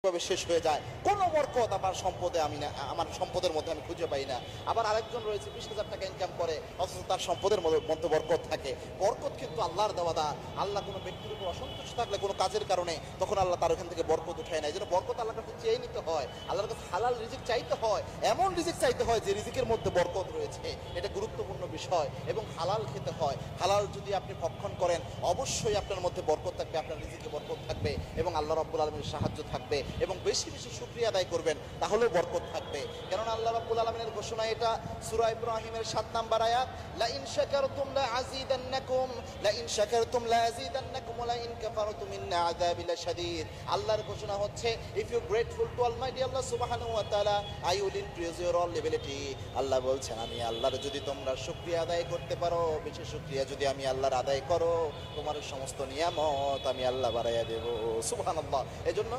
ভাবে শেষ হয়ে যায়, কোনো বরকত আমার সম্পদে আমি না, আমার সম্পদের মধ্যে আমি খুঁজে পাই না। আবার আরেকজন রয়েছে 20,000 টাকা ইনকাম করে, অথচ তার সম্পদের মধ্যে বরকত থাকে। বরকত কিন্তু আল্লাহর দেওয়া দান। আল্লাহ কোনো ব্যক্তির উপর অসন্তুষ্ট থাকলে কোনো কাজের কারণে, তখন আল্লাহ তার ওখান থেকে বরকত উঠায় নেয়। এই জন্য বরকত আল্লাহর কাছে চেয়ে নিতে হয়, আল্লাহর কাছে হালাল রিজিক চাইতে হয়, এমন রিজিক চাইতে হয় যে রিজিকের মধ্যে বরকত রয়েছে। এটা গুরুত্বপূর্ণ বিষয়। এবং হালাল খেতে হয়। হালাল যদি আপনি ভক্ষণ করেন, অবশ্যই আপনার মধ্যে বরকত থাকবে, আপনার রিজিকে বরকত থাকবে এবং আল্লাহ রাব্বুল আলামিনের সাহায্য থাকবে। এবং বেশি বেশি শুকরিয়া আদায় করবেন, তাহলেও বরকত থাকবে। কেননা আল্লাহ রাব্বুল আলামিনের ঘোষণা, এটা সূরা ইব্রাহিমের 7 নম্বর আয়াত, লা ইন শাকারতুম লা আযীদান্নাকুম, লা ইন শাকারতুম লা আযীদান্নাকুম ওয়া লা ইন কাফারতুম ইন্না আযাবি লাশাদীদ। আল্লাহর ঘোষণা হচ্ছে, if you grateful to almighty Allah সুবহানাহু ওয়া তাআলা, I will increase your all levelity. আল্লাহ বলছেন, আমি আল্লাহর যদি তোমরা শুকরিয়া আদায় করতে পারো, বেশি শুকরিয়া যদি আমি আল্লাহর আদায় করো, তোমার সমস্ত নিয়ামত আমি আল্লাহ বাড়াইয়া দেব। সুবহানাল্লাহ। এজন্য